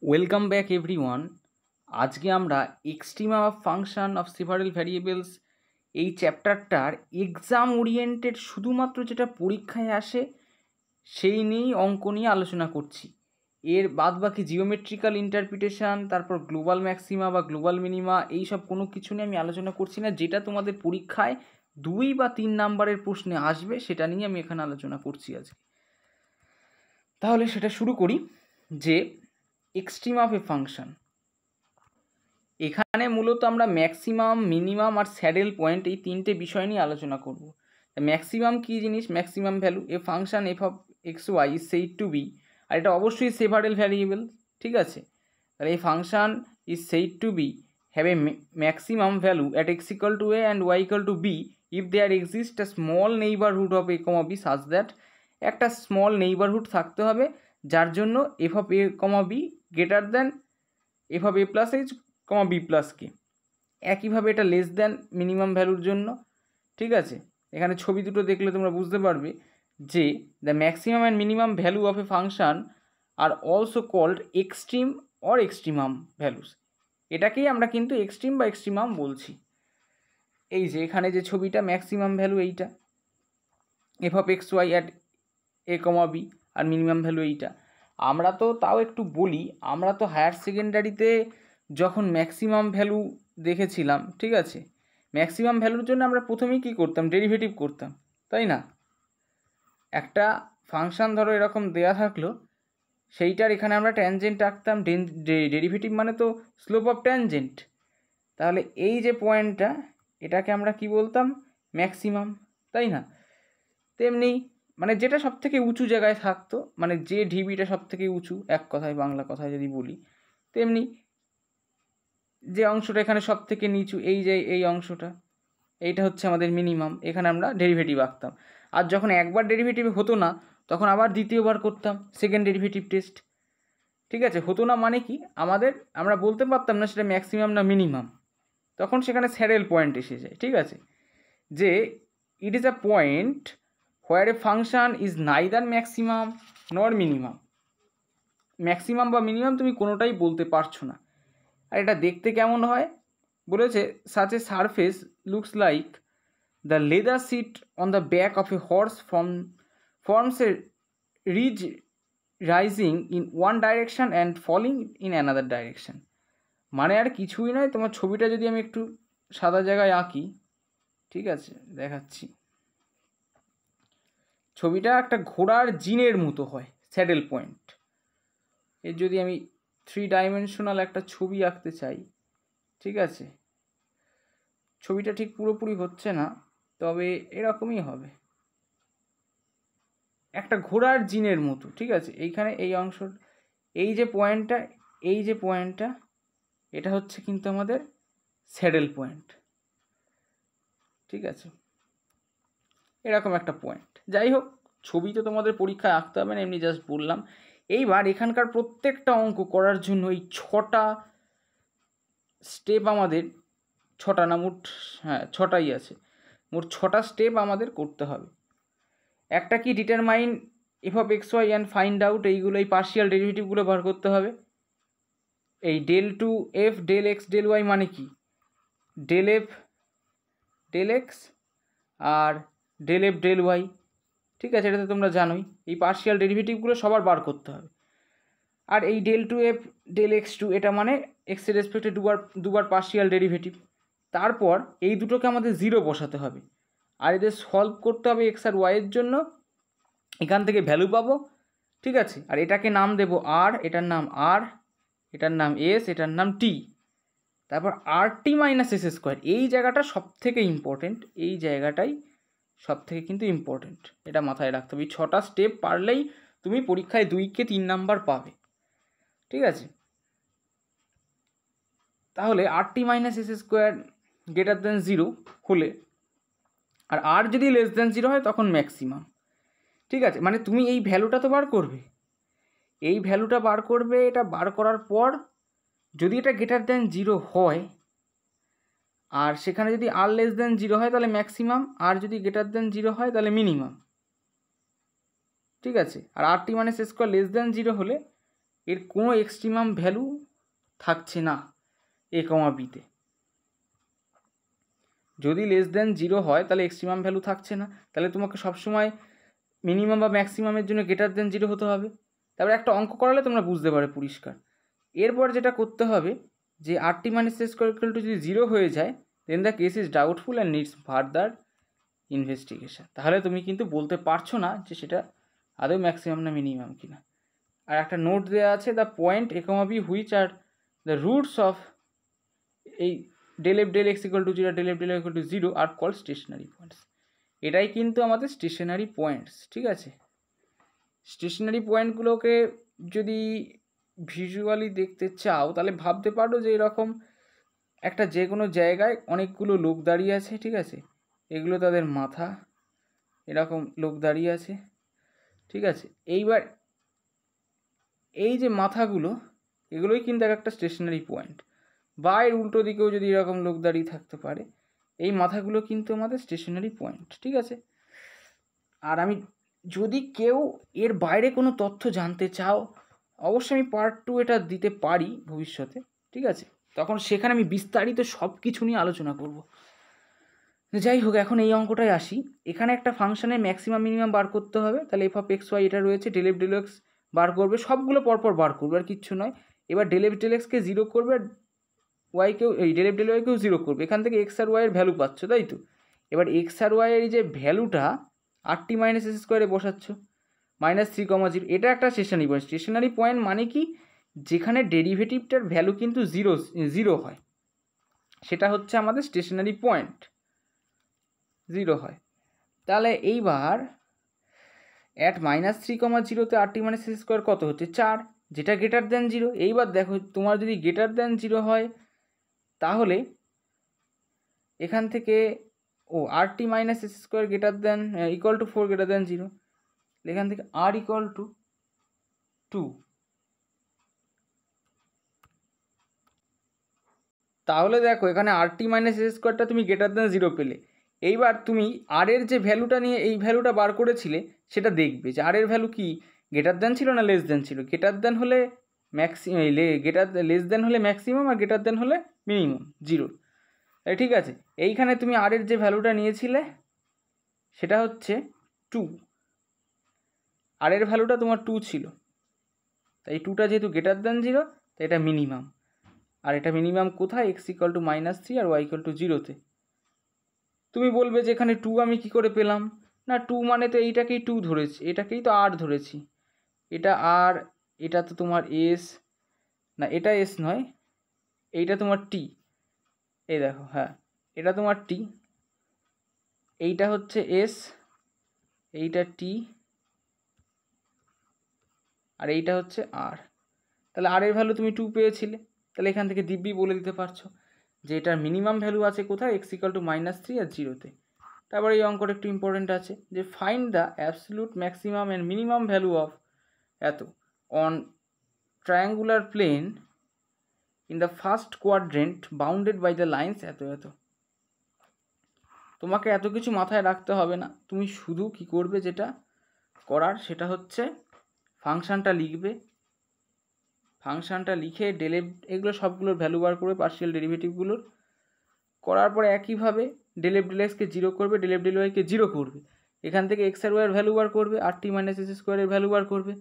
Welcome back everyone. আজকে আমরা extrema of function of several variables এই চ্যাপ্টারটার এক্সাম ওরিয়েন্টেড শুধুমাত্র যেটা পরীক্ষায় আসে সেই নিয়েই অঙ্ক নিয়ে আলোচনা করছি। এর বাদবাকি জিওমেট্রিক্যাল ইন্টারপ্রিটেশন, তারপর গ্লোবাল ম্যাক্সিমা বা গ্লোবাল মিনিমা, এইসব কোনো কিছু নিয়ে আমি আলোচনা করছি না। যেটা তোমাদের পরীক্ষায় 2 বা 3 নাম্বারের প্রশ্নে আসবে সেটা নিয়ে আমি এখানে আলোচনা করছি আজকে। তাহলে সেটা শুরু করি। যে এক্সট্রিমা অফ এ ফাংশন, এখানে মূলত আমরা ম্যাক্সিমাম, মিনিমাম আর স্যাডেল পয়েন্ট এই তিনটে বিষয় নিয়ে আলোচনা করব। ম্যাক্সিমাম কী জিনিস? Maximum value a function f of x y is said to be, আর এটা অবশ্যই সেভারেল ভ্যারিয়েবল, ঠিক আছে? তাহলে এই function is said to be have a maximum value at x equal to a and y equal to b if there exist a small neighbourhood of a comma b such that, একটা small neighbourhood থাকতে হবে যার জন্য f of a comma b greater than f of a plus h comma b plus k. একইভাবে এটা less than minimum ভ্যালুর জন্য, ঠিক আছে? এখানে ছবি দুটো দেখলে তোমরা বুঝতে পারবে যে the maximum and minimum value of a function are also called extreme or extremum values. এটাকেই আমরা কিন্তু এক্সট্রিম বা এক্সট্রিমাম বলছি। এই যে এখানে যে ছবিটা, ম্যাক্সিমাম ভ্যালু এইটা f of x y at a comma b, আর মিনিমাম ভ্যালু এইটা। আমরা তো তাও একটু বলি, আমরা তো হায়ার সেকেন্ডারিতে যখন ম্যাক্সিমাম ভ্যালু দেখেছিলাম, ঠিক আছে, ম্যাক্সিমাম ভ্যালুর জন্য আমরা প্রথমেই কী করতাম? ডেরিভেটিভ করতাম, তাই না? একটা ফাংশান ধরো এরকম দেয়া থাকলো, সেইটার এখানে আমরা ট্যানজেন্ট আঁকতাম। ডেরিভেটিভ মানে তো স্লোপ অফ ট্যানজেন্ট। তাহলে এই যে পয়েন্টটা, এটাকে আমরা কি বলতাম? ম্যাক্সিমাম, তাই না? তেমনি মানে যেটা সব থেকে উঁচু জায়গায় থাকতো, মানে যে ঢিবিটা সব থেকে উঁচু, এক কথায় বাংলা কথায় যদি বলি, তেমনি যে অংশটা এখানে সব থেকে নিচু, এই যে এই অংশটা, এইটা হচ্ছে আমাদের মিনিমাম। এখানে আমরা ডেরিভেটিভ আঁকতাম। আর যখন একবার ডেরিভেটিভ হতো না, তখন আবার দ্বিতীয়বার করতাম সেকেন্ড ডেরিভেটিভ টেস্ট, ঠিক আছে? হতো না মানে কি, আমরা বলতে পারতাম না সেটা ম্যাক্সিমাম না মিনিমাম। তখন সেখানে স্যাডেল পয়েন্ট এসে যায়, ঠিক আছে? যে it is a point where A function is neither maximum নর মিনিমাম। ম্যাক্সিমাম বা মিনিমাম তুমি কোনোটাই বলতে পারছো না। আর এটা দেখতে কেমন হয় বলেছে? Such a surface looks like the leather seat on the back of a horse forms a ridge rising in one direction and falling in another direction. মানে আর কিছুই নয়, তোমার ছবিটা যদি আমি একটু সাদা জায়গায় আঁকি, ঠিক আছে, দেখাচ্ছি। ছবিটা একটা ঘোড়ার জিনের মতো হয়, স্যাডেল পয়েন্ট। এর যদি আমি 3 ডাইমেনশনাল একটা ছবি আঁকতে চাই, ঠিক আছে, ছবিটা ঠিক পুরোপুরি হচ্ছে না, তবে এরকমই হবে, একটা ঘোড়ার জিনের মতো, ঠিক আছে? এইখানে এই অংশ, এই যে পয়েন্টটা, এটা হচ্ছে কিন্তু আমাদের স্যাডেল পয়েন্ট, ঠিক আছে? এরকম একটা পয়েন্ট। যাই হোক, ছবি তো তোমাদের পরীক্ষায় আঁকতে হবে না, এমনি জাস্ট বললাম। এইবার এখানকার প্রত্যেকটা অঙ্ক করার জন্য এই 6টা স্টেপ আমাদের, 6টা না মোট, হ্যাঁ 6টাই আছে, মোট 6টা স্টেপ আমাদের করতে হবে। একটা কি, determine f of x y and find out, এইগুলো এই পার্শিয়াল ডেরিভেটিভগুলো বার করতে হবে। এই del two f del x del y মানে কি? ডেল এফ ডেল এক্স আর ডেল এফ ডেল ওয়াই, ঠিক আছে? এটা তো তোমরা জানোই। এই পার্শিয়াল ডেরিভেটিভগুলো সবার বার করতে হবে। আর এই del two f del x two, এটা মানে এক্সের রেসপেক্টে দুবার পার্শিয়াল ডেরিভেটিভ। তারপর এই দুটোকে আমাদের 0 বসাতে হবে, আর এদের সলভ করতে হবে এক্স আর ওয়াইয়ের জন্য। এখান থেকে ভ্যালু পাবো, ঠিক আছে? আর এটাকে নাম দেবো আর, এটার নাম আর, এটার নাম এস, এটার নাম টি। তারপর আর টি মাইনাস এস স্কোয়ার, এই জায়গাটা সব থেকে ইম্পর্টেন্ট, এই জায়গাটাই সব থেকে কিন্তু ইম্পর্টেন্ট, এটা মাথায় রাখতে হবে। এই 6টা স্টেপ পারলেই তুমি পরীক্ষায় 2 কে 3 নাম্বার পাবে, ঠিক আছে? তাহলে r t minus s square greater than 0 হলে, আর আর যদি লেস দ্যান 0 হয় তখন ম্যাক্সিমাম, ঠিক আছে? মানে তুমি এই ভ্যালুটা তো বার করবে, এই ভ্যালুটা বার করবে। এটা বার করার পর যদি এটা গ্রেটার দ্যান 0 হয়, আর সেখানে যদি আর লেস দ্যান 0 হয় তাহলে ম্যাক্সিমাম, আর যদি গ্রেটার দ্যান 0 হয় তাহলে মিনিমাম, ঠিক আছে? আর আর t minus square less than 0 হলে এর কোনো এক্সট্রিমাম ভ্যালু থাকছে না এ কমা বিতে। যদি লেস দেন 0 হয় তাহলে এক্সট্রিমাম ভ্যালু থাকছে না, তাহলে তোমাকে সবসময় মিনিমাম বা ম্যাক্সিমামের জন্য গ্রেটার দেন 0 হতে হবে। তারপরে একটা অঙ্ক করালে তোমরা বুঝতে পারে পরিষ্কার। এরপর যেটা করতে হবে যে RT minus s square equal to যদি 0 হয়ে যায় then the case is doubtful and needs further investigation. তাহলে তুমি কিন্তু বলতে পারছো না যে সেটা আদৌ ম্যাক্সিমাম না মিনিমাম কিনা। আর একটা নোট দেওয়া আছে, the point a comma b which are the roots of এই del f del x equal to 0 del f del equal to 0 are call stationary points. এটাই কিন্তু আমাদের স্টেশনারি পয়েন্টস, ঠিক আছে। স্টেশনারি পয়েন্টগুলোকে যদি ভিজুয়ালি দেখতে চাও তাহলে ভাবতে পারো যে এরকম একটা যে কোনো জায়গায় অনেকগুলো লোক দাঁড়িয়ে আছে, ঠিক আছে। এগুলো তাদের মাথা, এরকম লোক দাঁড়িয়ে আছে, ঠিক আছে। এইবার এই যে মাথাগুলো এগুলোই কিন্তু এক একটা স্টেশনারি পয়েন্ট, বা এর উল্টো দিকেও যদি এরকম লোক দাঁড়িয়ে থাকতে পারে, এই মাথাগুলো কিন্তু আমাদের স্টেশনারি পয়েন্ট, ঠিক আছে। আর আমি যদি কেউ এর বাইরে কোনো তথ্য জানতে চাও অবশ্যই আমি পার্ট 2 এটা দিতে পারি ভবিষ্যতে, ঠিক আছে। তখন সেখানে আমি বিস্তারিত সব কিছু নিয়ে আলোচনা করব। যাই হোক, এখন এই অঙ্কটায় আসি। এখানে একটা ফাংশনের ম্যাক্সিমাম মিনিমাম বার করতে হবে, তাহলে এফ অফ এক্স ওয়াই এটা রয়েছে, del f del x bar করবে, সবগুলো পরপর বার করবে আর কিচ্ছু নয়। এবার ডেল এফ ডেল এক্সকে 0 করবে, ওয়াইকেও এই ডেল এফ ডেল ওয়াইকেও 0 করবে। এখান থেকে এক্স আর ওয়াইয়ের ভ্যালু পাচ্ছ, তাই তো। এবার এক্স আর ওয়াইয়ের এই যে ভ্যালুটা RT মাইনাস এস স্কোয়ারে বসাচ্ছ, -3,0। এটা একটা স্টেশনারি পয়েন্ট। স্টেশনারি পয়েন্ট মানে কি, যেখানে ডেরিভেটিভটার ভ্যালু কিন্তু জিরো হয়, সেটা হচ্ছে আমাদের স্টেশনারি পয়েন্ট, 0 হয়। তাহলে এইবার at -3,0 RT minus s square কত হচ্ছে 4, যেটা গ্রেটার দেন 0। এইবার দেখো তোমার যদি গ্রেটার দেন 0 হয় তাহলে এখান থেকে RT minus s square greater than equal to 4 greater than 0, এখান থেকে R ইকুয়াল টু 2। তাহলে দেখো এখানে RT মাইনাস এস স্কোয়ারটা তুমি গ্রেটার দেন 0 পেলে। এইবার তুমি আর এর যে ভ্যালুটা নিয়ে এই ভ্যালুটা বার করেছিলে সেটা দেখবে যে আর এর ভ্যালু কি গ্রেটার দেন ছিল না লেস দেন ছিল। গ্রেটার দেন হলে লেস দেন হলে ম্যাক্সিমাম, আর গ্রেটার দেন হলে মিনিমাম 0। ঠিক আছে, এইখানে তুমি আর এর যে ভ্যালুটা নিয়েছিলে সেটা হচ্ছে 2, আর এর ভ্যালুটা তোমার 2 ছিল, তাই 2টা যেহেতু গ্রেটার দেন 0 তাই এটা মিনিমাম। আর এটা মিনিমাম কোথায়, x ইকুয়াল টু -3 আর y ইকুয়াল টু 0-তে। তুমি বলবে যে এখানে 2 আমি কি করে পেলাম, না 2 মানে তো এইটাকেই 2 ধরেছি, এটাকেই তো r ধরেছি, এটা r, এটা তো তোমার s, না এটা s নয়, এইটা তোমার t, এই দেখো, হ্যাঁ এটা তোমার t, এইটা হচ্ছে s, এইটা t, আর এইটা হচ্ছে r। তাহলে r এর ভ্যালু তুমি 2 পেয়েছিলে, তাহলে এখান থেকে দিব্যি বলে দিতে পারছো যে এটার মিনিমাম ভ্যালু আছে কোথায়, x ইকুয়াল টু -3 আর 0-তে। তারপরে এই অঙ্কটা একটু ইম্পর্টেন্ট আছে যে find the absolute maximum and minimum value of এত on triangular plane in the first quadrant bounded by the lines এত এত। তোমাকে এত কিছু মাথায় রাখতে হবে না, তুমি শুধু কি করবে, যেটা করার সেটা হচ্ছে ফাংশানটা লিখবে, ফাংশানটা লিখে এগুলো সবগুলোর ভ্যালু বার করবে, পার্শিয়াল ডেরিভেটিভগুলোর করার পরে একইভাবে ডেল এফ ডেল এক্সকে 0 করবে, ডেল এফ ডেল ওয়াইকে 0 করবে, এখান থেকে এক্স আর ওয়াইয়ের ভ্যালু বার করবে, RT মাইনাস এস স্কোয়ারের ভ্যালু বার করবে,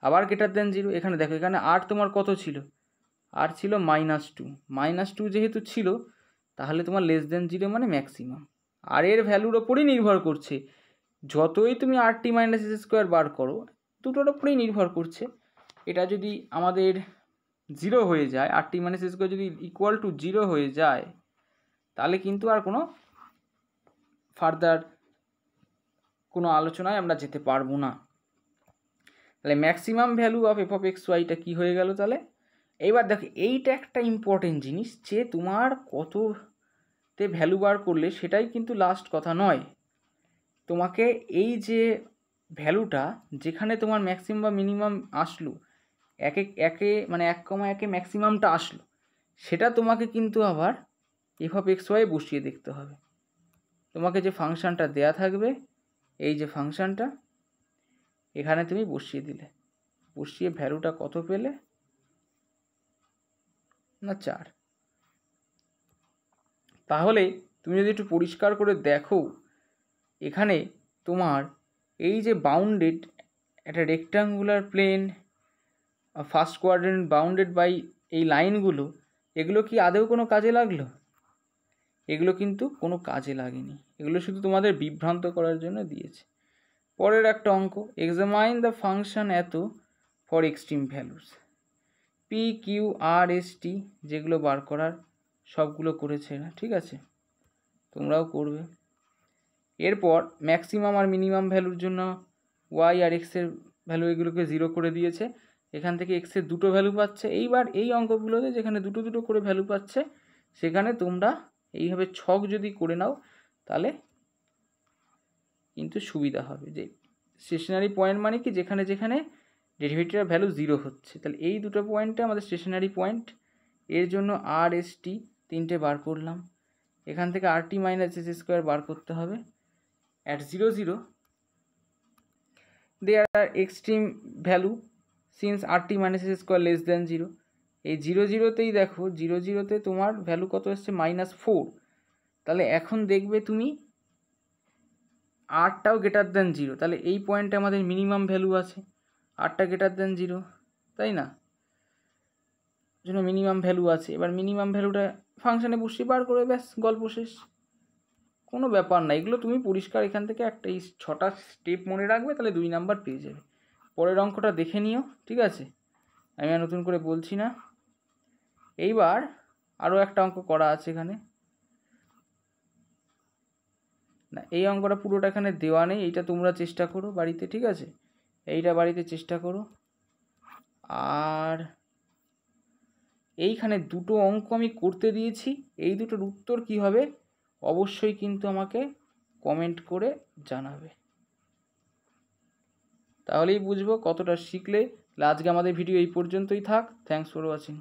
আবার গ্রেটার দেন 0। এখানে দেখো এখানে আর তোমার কত ছিল, আর ছিল -2, -2 যেহেতু ছিল তাহলে তোমার লেস দেন 0 মানে ম্যাক্সিমাম। আর এর ভ্যালুর ওপরই নির্ভর করছে, যতই তুমি RT মাইনাস এস স্কোয়ার বার করো দুটোর ওপরেই নির্ভর করছে। এটা যদি আমাদের 0 হয়ে যায়, RT মাইনাস এস স্কোয়ার যদি ইকুয়াল টু 0 হয়ে যায় তাহলে কিন্তু আর কোনো ফার্দার কোনো আলোচনায় আমরা যেতে পারবো না। তাহলে maximum value of f of x ওয়াইটা কী হয়ে গেল তাহলে। এইবার দেখো এইটা একটা ইম্পর্টেন্ট জিনিস, যে তোমার কততে ভ্যালু বার করলে সেটাই কিন্তু লাস্ট কথা নয়, তোমাকে এই যে ভ্যালুটা যেখানে তোমার ম্যাক্সিমাম বা মিনিমাম আসলো, একে মানে 1,1 ম্যাক্সিমামটা আসলো, সেটা তোমাকে কিন্তু আবার এফ অফ এক্স ওয়াই বসিয়ে দেখতে হবে। তোমাকে যে ফাংশানটা দেয়া থাকবে, এই যে ফাংশানটা এখানে তুমি বসিয়ে দিলে, বসিয়ে ভ্যালুটা কত পেলে না 4। তাহলে তুমি যদি একটু পরিষ্কার করে দেখো, এখানে তোমার এই যে বাউন্ডেড একটা rectangular plane, first quadrant bounded by এই লাইনগুলো, এগুলো কি আদৌ কোনো কাজে লাগলো? এগুলো কিন্তু কোনো কাজে লাগেনি, এগুলো শুধু তোমাদের বিভ্রান্ত করার জন্য দিয়েছে। পরের একটা অঙ্ক, examine the function at for extreme values. P q r s t যেগুলো বার করার সবগুলো করেছে এরা, ঠিক আছে, তোমরাও করবে। এরপর ম্যাক্সিমাম আর মিনিমাম ভ্যালুর জন্য ওয়াই আর এক্সের ভ্যালু এগুলোকে 0 করে দিয়েছে। এখান থেকে এক্সের দুটো ভ্যালু পাচ্ছে। এইবার এই অঙ্কগুলোতে যেখানে দুটো দুটো করে ভ্যালু পাচ্ছে, সেখানে তোমরা এইভাবে ছক যদি করে নাও তাহলে কিন্তু সুবিধা হবে। যে স্টেশনারি পয়েন্ট মানে কি, যেখানে যেখানে ডেরিভেটিভের ভ্যালু 0 হচ্ছে, তাহলে এই দুটো পয়েন্টে আমাদের স্টেশনারি পয়েন্ট। এর জন্য আর এস টি 3টে বার করলাম। এখান থেকে r t minus s square বার করতে হবে। At 0 0 there are extreme value since r t minus s square less than 0। এই 0 0তেই দেখো 0 0তে তোমার ভ্যালু কত এসছে, -4। তাহলে এখন দেখবে তুমি আরটাও গ্রেটার দ্যান 0, তাহলে এই পয়েন্টে আমাদের মিনিমাম ভ্যালু আছে, আরটা গ্রেটার দ্যান 0, তাই না? জন্য মিনিমাম ভ্যালু আছে। এবার মিনিমাম ভ্যালুটা ফাংশানে বসিয়ে বার করে ব্যাস গল্প শেষ, কোনো ব্যাপার না। এগুলো তুমি পরিষ্কার এখান থেকে একটা এই 6টা স্টেপ মনে রাখবে, তাহলে 2 নাম্বার পেয়ে যাবে। পরের অঙ্কটা দেখে নিও, ঠিক আছে, আমি আর নতুন করে বলছি না। এইবার আরও একটা অঙ্ক করা আছে এখানে, না এই অঙ্কটা পুরোটা এখানে দেওয়া নেই, এইটা তোমরা চেষ্টা করো বাড়িতে, ঠিক আছে, এইটা বাড়িতে চেষ্টা করো। আর এইখানে দুটো অঙ্ক আমি করতে দিয়েছি, এই দুটোর উত্তর কী হবে অবশ্যই কিন্তু আমাকে কমেন্ট করে জানাবে, তাহলেই বুঝবো কতটা শিখলে। আজকে আমাদের ভিডিও এই পর্যন্তই থাক। Thanks for watching.